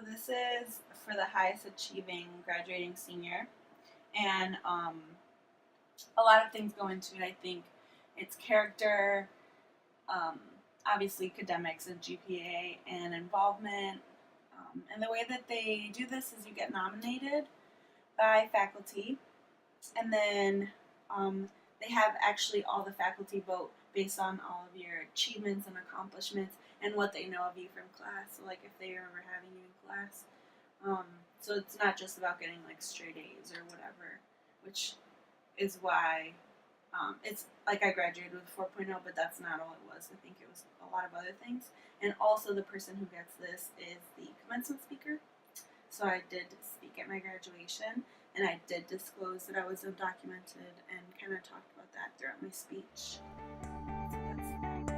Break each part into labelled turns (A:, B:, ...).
A: this is for the highest achieving graduating senior, and a lot of things go into it. I think it's character, um, obviously academics and GPA and involvement. And the way that they do this is you get nominated by faculty, and then they have actually all the faculty vote based on all of your achievements and accomplishments and what they know of you from class. So, like, if they remember having you in class. So it's not just about getting like straight A's or whatever, which is why it's like I graduated with 4.0, but that's not all it was. I think it was a lot of other things. And also, the person who gets this is the commencement speaker. So I did speak at my graduation, and I did disclose that I was undocumented and kind of talked about that throughout my speech. So that's that.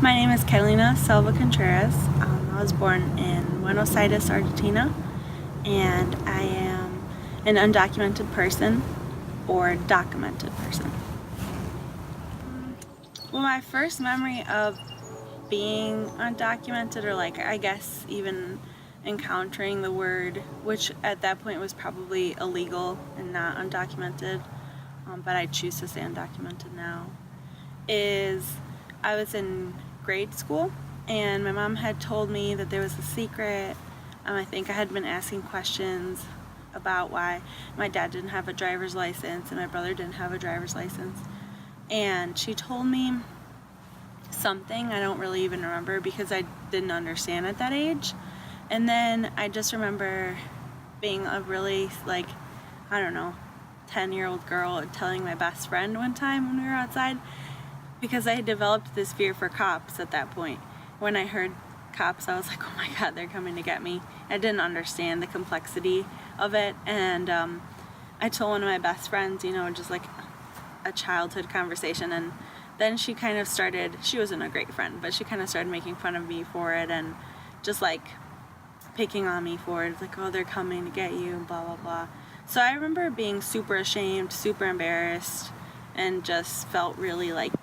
A: My name is Catalina Silva Contreras. I was born in Buenos Aires, Argentina, and I am an undocumented person or documented person. Well, my first memory of being undocumented, or like I guess even encountering the word, which at that point was probably illegal and not undocumented, but I choose to say undocumented now, is I was in grade school and my mom had told me that there was a secret. I think I had been asking questions about why my dad didn't have a driver's license and my brother didn't have a driver's license, and she told me something I don't really even remember because I didn't understand at that age. And then I just remember being a really, like, I don't know, 10-year-old girl telling my best friend one time when we were outside, because I had developed this fear for cops at that point. When I heard cops, I was like, oh my God, they're coming to get me. I didn't understand the complexity of it, and I told one of my best friends, just like a childhood conversation, and then she kind of started, she wasn't a great friend, but she kind of started making fun of me for it and just like picking on me for it. It's like, oh, they're coming to get you, blah, blah, blah. So I remember being super ashamed, super embarrassed, and just felt really like,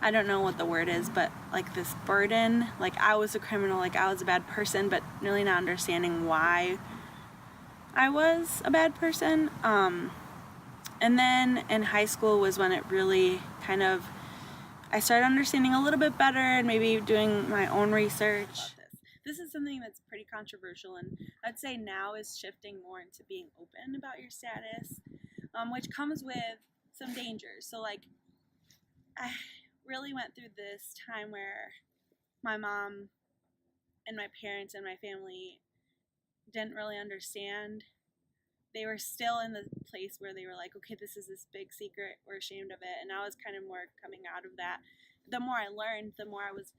A: I don't know what the word is, but like this burden, like I was a criminal, like I was a bad person, but really not understanding why I was a bad person. And then in high school was when it really kind of, I started understanding a little bit better and maybe doing my own research. This is something that's pretty controversial, and I'd say now is shifting more into being open about your status, which comes with some dangers. So like, I really went through this time where my mom and my parents and my family didn't really understand. They were still in the place where they were like, okay, this is this big secret, we're ashamed of it. And I was kind of more coming out of that. The more I learned, the more I was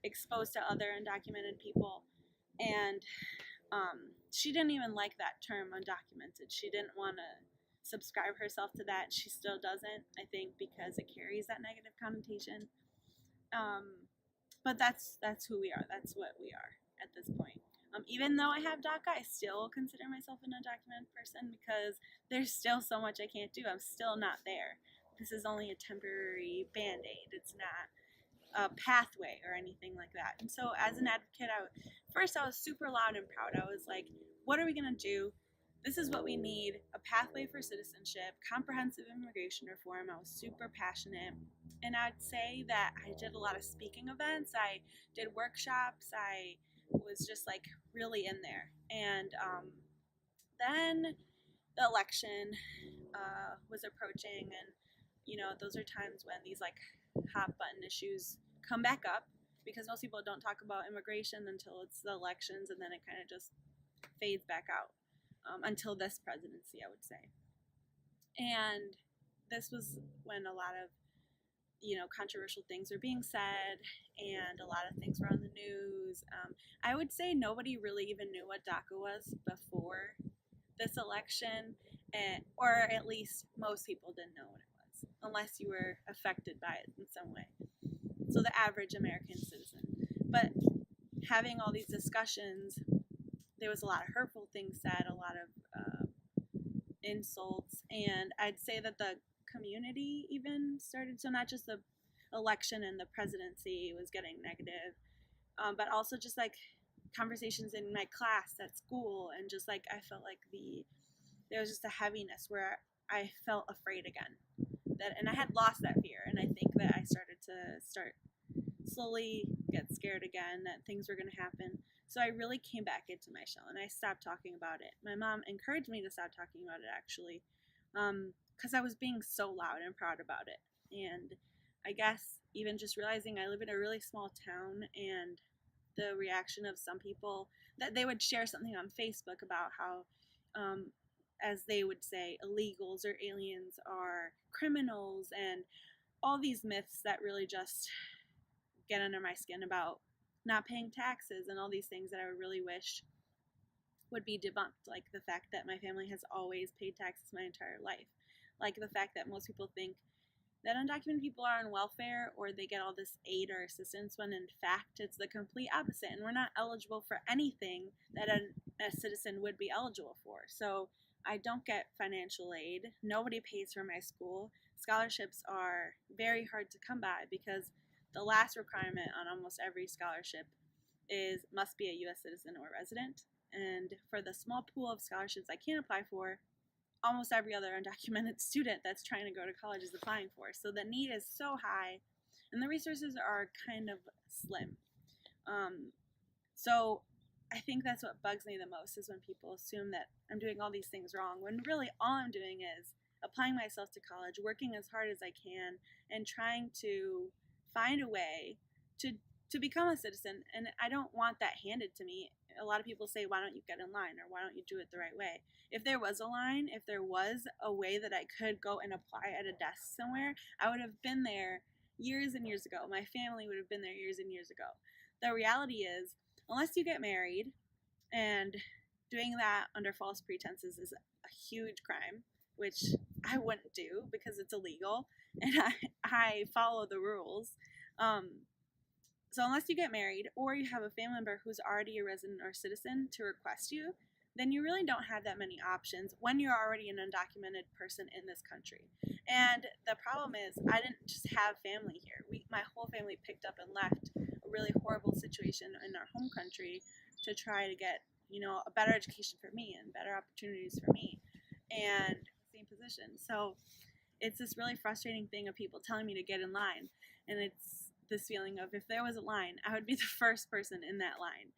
A: exposed to other undocumented people. And she didn't even like that term, undocumented. She didn't want to subscribe herself to that. She still doesn't, I think, because it carries that negative connotation. But that's who we are. That's what we are at this point. Even though I have DACA, I still consider myself an undocumented person because there's still so much I can't do. I'm still not there. This is only a temporary band-aid. It's not a pathway or anything like that. And so as an advocate, first I was super loud and proud. I was like, what are we going to do? This is what we need, a pathway for citizenship, comprehensive immigration reform. I was super passionate. And I'd say that I did a lot of speaking events. I did workshops. I was just like really in there. And then the election was approaching, and those are times when these like hot button issues come back up, because most people don't talk about immigration until it's the elections, and then it kind of just fades back out until this presidency, I would say. And this was when a lot of controversial things were being said, and a lot of things were on the news. I would say nobody really even knew what DACA was before this election, or at least most people didn't know what it was, unless you were affected by it in some way. So the average American citizen. But having all these discussions, there was a lot of hurtful things said, a lot of insults, and I'd say that the community even started, so not just the election and the presidency was getting negative, but also just like conversations in my class at school, and just like I felt like there was just a heaviness where I felt afraid again, and I had lost that fear, and I think that I started to slowly get scared again that things were going to happen. So I really came back into my shell and I stopped talking about it. My mom encouraged me to stop talking about it, actually, because I was being so loud and proud about it. And I guess even just realizing I live in a really small town, and the reaction of some people, that they would share something on Facebook about how, as they would say, illegals or aliens are criminals, and all these myths that really just get under my skin about not paying taxes and all these things that I really wish would be debunked, like the fact that my family has always paid taxes my entire life, like the fact that most people think that undocumented people are on welfare or they get all this aid or assistance, when in fact it's the complete opposite, and we're not eligible for anything that a citizen would be eligible for. So I don't get financial aid, nobody pays for my school, scholarships are very hard to come by because the last requirement on almost every scholarship must be a U.S. citizen or resident. And for the small pool of scholarships I can apply for, almost every other undocumented student that's trying to go to college is applying for. So the need is so high, and the resources are kind of slim. So I think that's what bugs me the most, is when people assume that I'm doing all these things wrong, when really all I'm doing is applying myself to college, working as hard as I can, and trying to find a way to become a citizen. And I don't want that handed to me. A lot of people say, why don't you get in line, or why don't you do it the right way? If there was a line, if there was a way that I could go and apply at a desk somewhere, I would have been there years and years ago. My family would have been there years and years ago. The reality is, unless you get married, and doing that under false pretenses is a huge crime, which I wouldn't do because it's illegal, and I follow the rules. So unless you get married or you have a family member who's already a resident or citizen to request you, then you really don't have that many options when you're already an undocumented person in this country. And the problem is, I didn't just have family here. My whole family picked up and left a really horrible situation in our home country to try to get, a better education for me and better opportunities for me, and same position. So it's this really frustrating thing of people telling me to get in line, and it's this feeling of, if there was a line, I would be the first person in that line.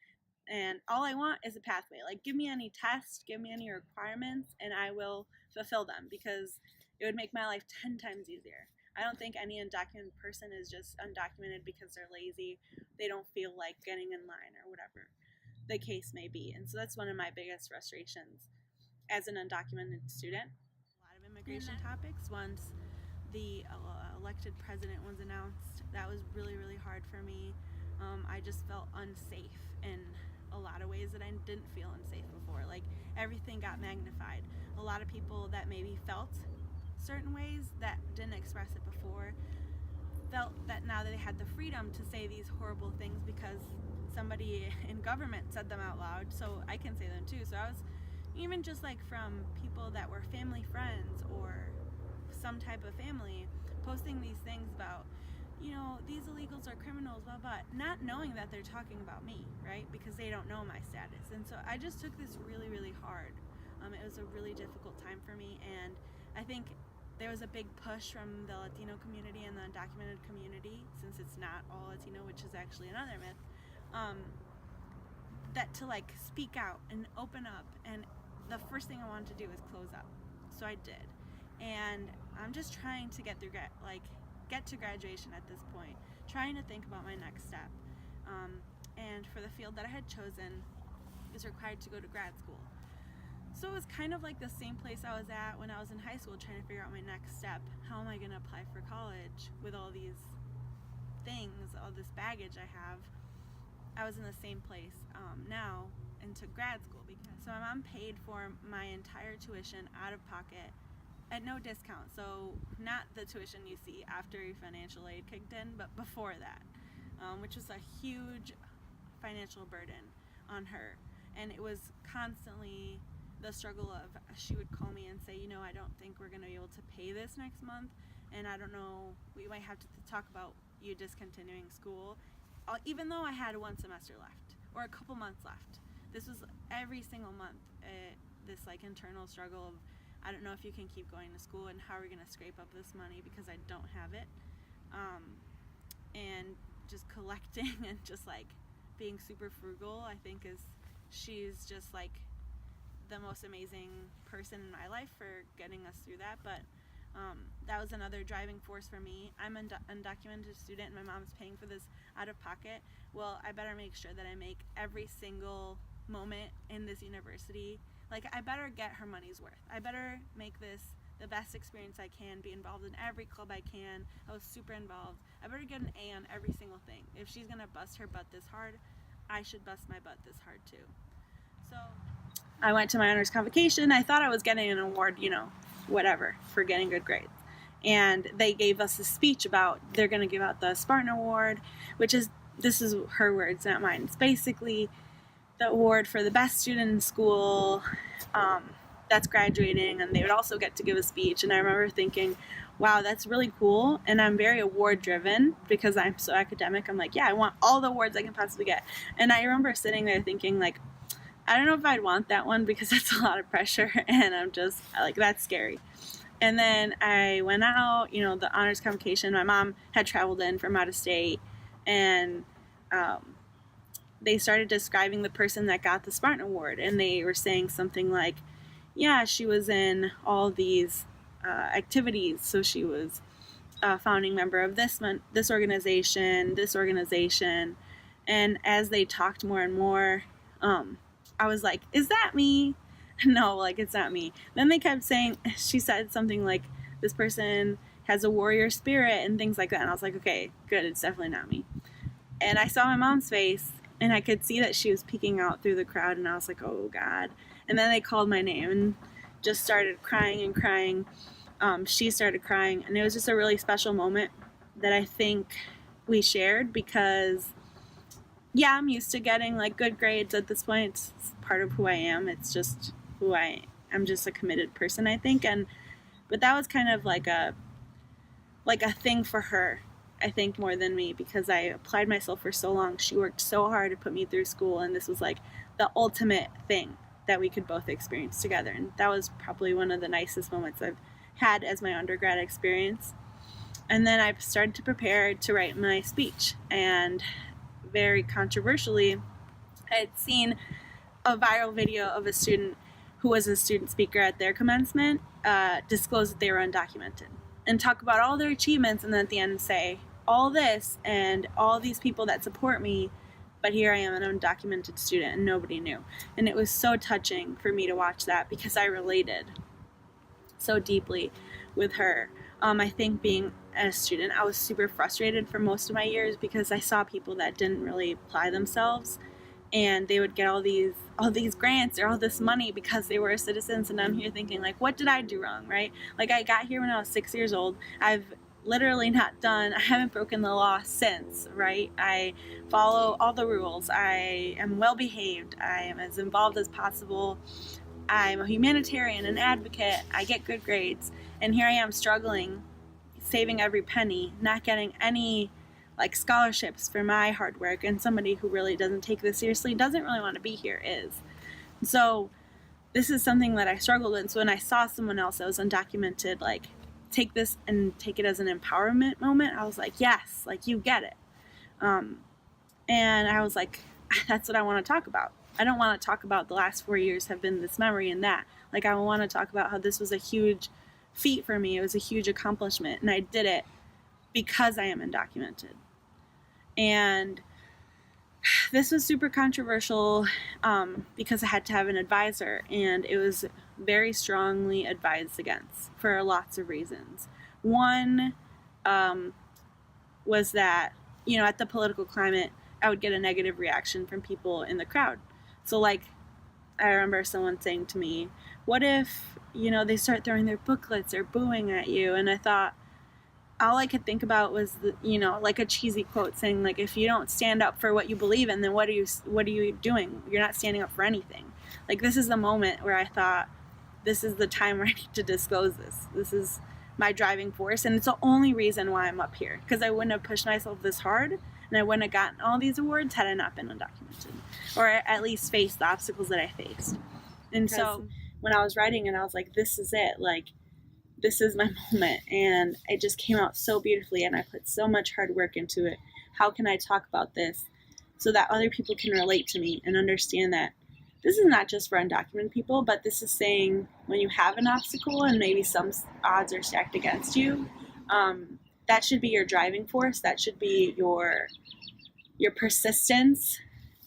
A: And all I want is a pathway. Like, give me any test, give me any requirements, and I will fulfill them, because it would make my life 10 times easier. I don't think any undocumented person is just undocumented because they're lazy, they don't feel like getting in line, or whatever the case may be. And so that's one of my biggest frustrations as an undocumented student. A lot of immigration topics. Once the elected president was announced, that was really, really hard for me. I just felt unsafe in a lot of ways that I didn't feel unsafe before. Like, everything got magnified. A lot of people that maybe felt certain ways that didn't express it before felt that now that they had the freedom to say these horrible things because somebody in government said them out loud, so I can say them too. So I was, even just like from people that were family friends or some type of family, posting these things about, these illegals are criminals, blah, blah, not knowing that they're talking about me, right? Because they don't know my status. And so I just took this really, really hard. It was a really difficult time for me, and I think there was a big push from the Latino community and the undocumented community, since it's not all Latino, which is actually another myth, that to like speak out and open up, and the first thing I wanted to do was close up. So I did. And I'm just trying to get to graduation at this point, trying to think about my next step. And for the field that I had chosen, is required to go to grad school. So it was kind of like the same place I was at when I was in high school, trying to figure out my next step. How am I going to apply for college with all these things, all this baggage I have? I was in the same place now into grad school. So my mom paid for my entire tuition out of pocket at no discount. So not the tuition you see after financial aid kicked in, but before that, which was a huge financial burden on her. And it was constantly the struggle of, she would call me and say, you know, I don't think we're going to be able to pay this next month, and I don't know, we might have to talk about you discontinuing school, even though I had one semester left or a couple months left. This was every single month, this like internal struggle of, I don't know if you can keep going to school, and how are we going to scrape up this money because I don't have it, and just collecting and just like being super frugal. I think she's just like the most amazing person in my life for getting us through that. But that was another driving force for me. I'm an undocumented student and my mom's paying for this out of pocket. Well, I better make sure that I make every single moment in this university, like I better get her money's worth. I better make this the best experience I can, be involved in every club I can. I was super involved. I better get an A on every single thing. If she's gonna bust her butt this hard, I should bust my butt this hard too. So I went to my honors convocation. I thought I was getting an award, you know, whatever, for getting good grades. And they gave us a speech about they're going to give out the Spartan Award, which is, this is her words, not mine. It's basically the award for the best student in school that's graduating, and they would also get to give a speech. And I remember thinking, wow, that's really cool. And I'm very award driven because I'm so academic. I'm like, yeah, I want all the awards I can possibly get. And I remember sitting there thinking, like, I don't know if I'd want that one because that's a lot of pressure, and I'm just like, that's scary. And then I went out, you know, the honors convocation. My mom had traveled in from out of state, and they started describing the person that got the Spartan Award, and they were saying something like, yeah, she was in all these activities. So she was a founding member of this organization, and as they talked more and more, I was like, is that me? No, like, it's not me. Then they kept saying, she said something like, this person has a warrior spirit and things like that. And I was like, okay, good, it's definitely not me. And I saw my mom's face, and I could see that she was peeking out through the crowd, and I was like, oh God. And then they called my name and just started crying and crying. She started crying, and it was just a really special moment that I think we shared because, yeah, I'm used to getting like good grades at this point. It's part of who I am. It's just who I'm just a committed person, I think. But that was kind of like a thing for her, I think, more than me, because I applied myself for so long. She worked so hard to put me through school, and this was like the ultimate thing that we could both experience together. And that was probably one of the nicest moments I've had as my undergrad experience. And then I started to prepare to write my speech, and very controversially, I had seen a viral video of a student who was a student speaker at their commencement disclose that they were undocumented and talk about all their achievements, and then at the end say all this and all these people that support me, but here I am, an undocumented student, and nobody knew. And it was so touching for me to watch that because I related so deeply with her. I think being a student, I was super frustrated for most of my years because I saw people that didn't really apply themselves, and they would get all these grants or all this money because they were citizens, and I'm here thinking, like, what did I do wrong, right? Like, I got here when I was 6 years old. I've literally I haven't broken the law since, right? I follow all the rules. I am well behaved. I am as involved as possible. I'm a humanitarian, an advocate. I get good grades. And here I am struggling, saving every penny, not getting any like scholarships for my hard work, and somebody who really doesn't take this seriously, doesn't really want to be here is. So this is something that I struggled with. So when I saw someone else that was undocumented, like, take this and take it as an empowerment moment, I was like, yes, like, you get it. And I was like, that's what I want to talk about. I don't want to talk about the last 4 years have been this memory and that. Like, I want to talk about how this was a huge feat for me. It was a huge accomplishment, and I did it because I am undocumented. And this was super controversial because I had to have an advisor, and it was very strongly advised against for lots of reasons. One was that, at the political climate, I would get a negative reaction from people in the crowd. So, like, I remember someone saying to me, what if, they start throwing their booklets or booing at you? And I thought, all I could think about was, like a cheesy quote saying, like, if you don't stand up for what you believe in, then what are you doing? You're not standing up for anything. Like, this is the moment where I thought, this is the time where I need to disclose this. This is my driving force, and it's the only reason why I'm up here, because I wouldn't have pushed myself this hard, and I wouldn't have gotten all these awards had I not been undocumented, or at least faced the obstacles that I faced. And so when I was writing it, I was like, this is it. Like, this is my moment, and it just came out so beautifully, and I put so much hard work into it. How can I talk about this so that other people can relate to me and understand that this is not just for undocumented people, but this is saying when you have an obstacle and maybe some odds are stacked against you, that should be your driving force. That should be your persistence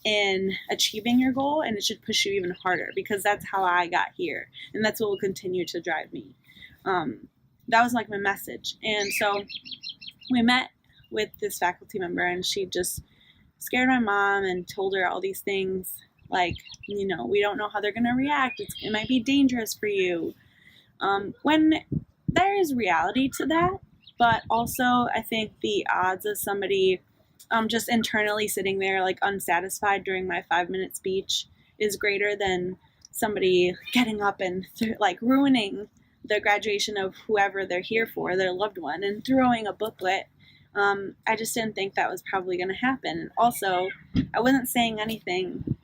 A: in achieving your goal, and it should push you even harder, because that's how I got here, and that's what will continue to drive me. That was like my message. And so we met with this faculty member, and she just scared my mom and told her all these things like, we don't know how they're going to react. It might be dangerous for you. When there is reality to that, but also I think the odds of somebody just internally sitting there like unsatisfied during my 5-minute speech is greater than somebody getting up and like ruining the graduation of whoever they're here for, their loved one, and throwing a booklet. I just didn't think that was probably going to happen. And also, I wasn't saying anything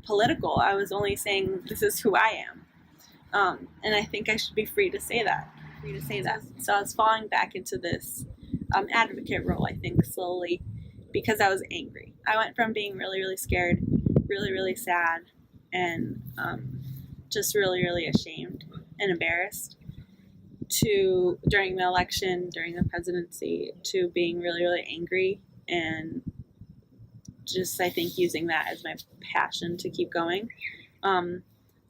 A: political. I was only saying this is who I am. And I think I should be free to say that. So I was falling back into this advocate role, I think, slowly, because I was angry. I went from being really, really scared, really, really sad, and just really, really ashamed and embarrassed, to during the election, during the presidency, to being really, really angry, and just, I think, using that as my passion to keep going.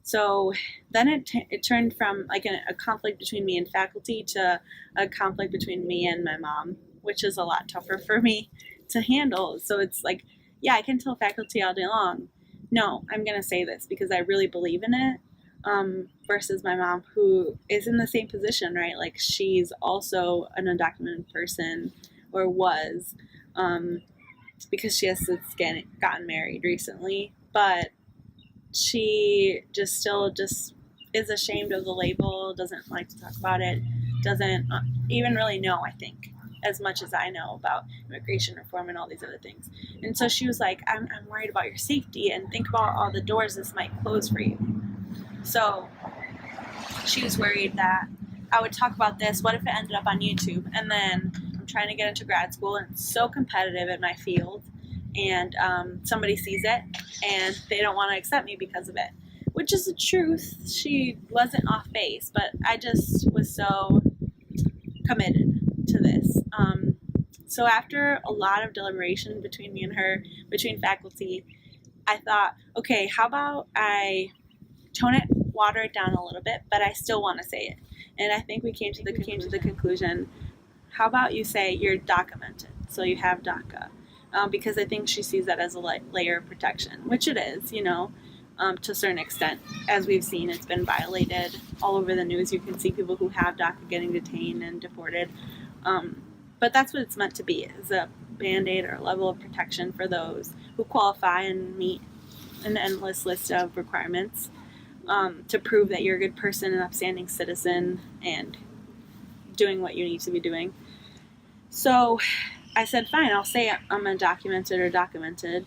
A: So then it turned from like a conflict between me and faculty to a conflict between me and my mom, which is a lot tougher for me to handle. So it's like, yeah, I can tell faculty all day long, no, I'm going to say this because I really believe in it. Versus my mom, who is in the same position, right? Like, she's also an undocumented person, or was, because she has since gotten married recently, but she still is ashamed of the label, doesn't like to talk about it, doesn't even really know, I think, as much as I know about immigration reform and all these other things. And so she was like, I'm worried about your safety, and think about all the doors this might close for you. So she was worried that I would talk about this. What if it ended up on YouTube? And then I'm trying to get into grad school, and it's so competitive in my field, and somebody sees it and they don't want to accept me because of it, which is the truth. She wasn't off base, but I just was so committed to this. So after a lot of deliberation between me and her, between faculty, I thought, okay, how about I water it down a little bit, but I still want to say it. And I think we came to the conclusion, how about you say you're DACA-mented, so you have DACA, because I think she sees that as a layer of protection, which it is, to a certain extent. As we've seen, it's been violated all over the news. You can see people who have DACA getting detained and deported, but that's what it's meant to be, is a band-aid or a level of protection for those who qualify and meet an endless list of requirements to prove that you're a good person, an upstanding citizen, and doing what you need to be doing. So I said, fine, I'll say I'm undocumented or documented,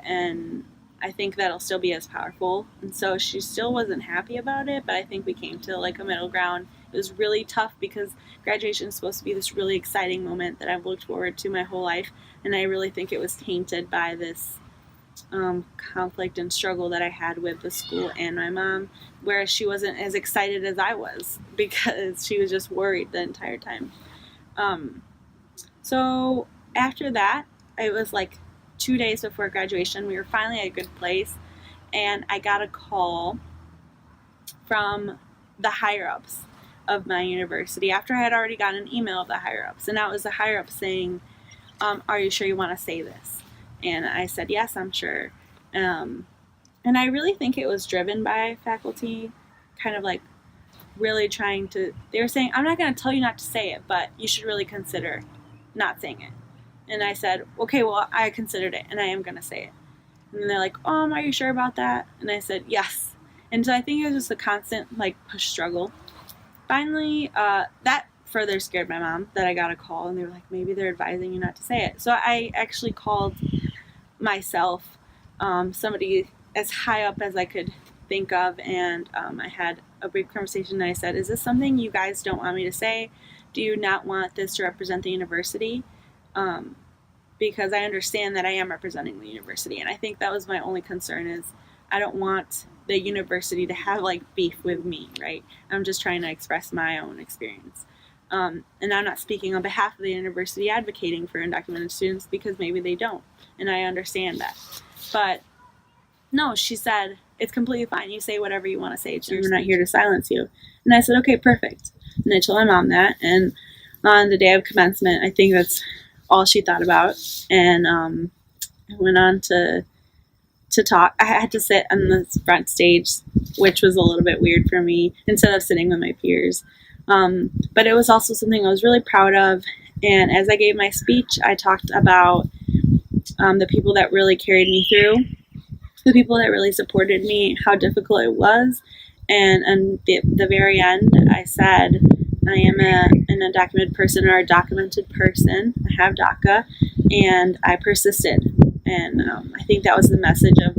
A: and I think that'll still be as powerful. And so she still wasn't happy about it, but I think we came to like a middle ground. It was really tough because graduation is supposed to be this really exciting moment that I've looked forward to my whole life, and I really think it was tainted by this conflict and struggle that I had with the school and my mom, where she wasn't as excited as I was because she was just worried the entire time. So after that, it was like 2 days before graduation. We were finally at a good place, and I got a call from the higher-ups of my university after I had already gotten an email of the higher-ups, and that was the higher-ups saying, are you sure you want to say this? And I said, yes, I'm sure. And I really think it was driven by faculty, kind of like really trying to, they were saying, I'm not going to tell you not to say it, but you should really consider not saying it. And I said, okay, well, I considered it, and I am going to say it. And then they're like, are you sure about that? And I said, yes. And so I think it was just a constant, like, push struggle. Finally, that further scared my mom that I got a call, and they were like, maybe they're advising you not to say it. So I actually called myself, somebody as high up as I could think of, and I had a brief conversation, and I said, is this something you guys don't want me to say? Do you not want this to represent the university? Because I understand that I am representing the university, and I think that was my only concern, is I don't want the university to have like beef with me, right? I'm just trying to express my own experience. And I'm not speaking on behalf of the university advocating for undocumented students, because maybe they don't, and I understand that. But no, she said, it's completely fine. You say whatever you want to say. We're not here to silence you. And I said, okay, perfect. And I told my mom that, and on the day of commencement, I think that's all she thought about. And I went on to talk. I had to sit on the front stage, which was a little bit weird for me, instead of sitting with my peers. But it was also something I was really proud of. And as I gave my speech, I talked about the people that really carried me through, the people that really supported me, how difficult it was. And the very end, I said, I am an undocumented person, or a documented person. I have DACA, and I persisted. And I think that was the message of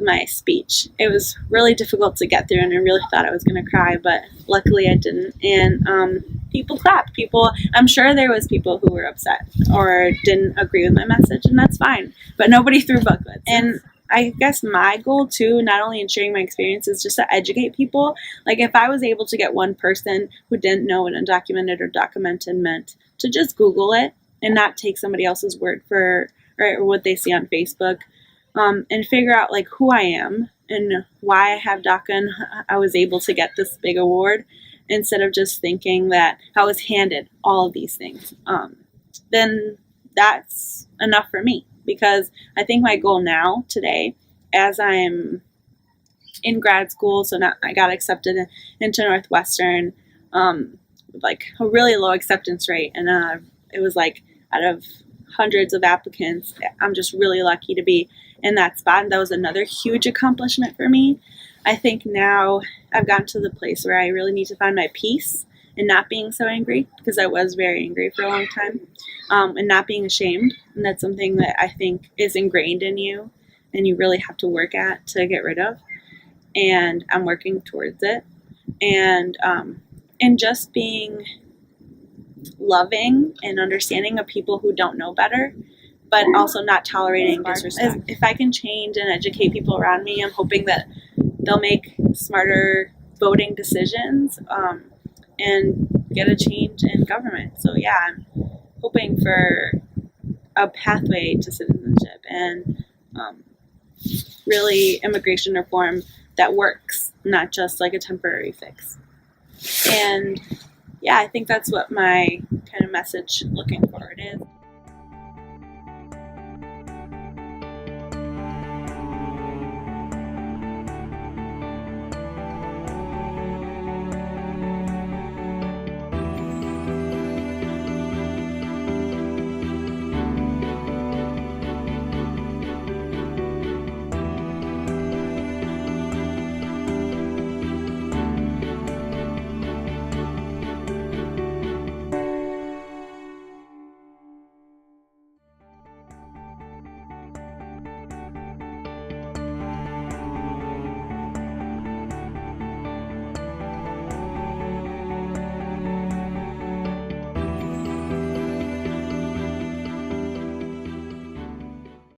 A: my speech. It was really difficult to get through, and I really thought I was going to cry, but luckily I didn't. And people clapped. I'm sure there was people who were upset or didn't agree with my message, and that's fine. But nobody threw booklets. And I guess my goal too, not only in sharing my experience, is just to educate people. Like, if I was able to get one person who didn't know what undocumented or documented meant to just Google it and not take somebody else's word for or what they see on Facebook, and figure out like who I am and why I have DACA and I was able to get this big award, instead of just thinking that I was handed all of these things, then that's enough for me. Because I think my goal now, today, as I'm in grad school, so now I got accepted into Northwestern, with like a really low acceptance rate, and it was like out of hundreds of applicants, I'm just really lucky to be in that spot, and that was another huge accomplishment for me. I think now I've gotten to the place where I really need to find my peace and not being so angry, because I was very angry for a long time, and not being ashamed. And that's something that I think is ingrained in you, and you really have to work at to get rid of. And I'm working towards it. And just being loving and understanding of people who don't know better, but also not tolerating disrespect. If I can change and educate people around me, I'm hoping that they'll make smarter voting decisions, and get a change in government. So yeah, I'm hoping for a pathway to citizenship and really immigration reform that works, not just like a temporary fix. And yeah, I think that's what my kind of message looking forward is.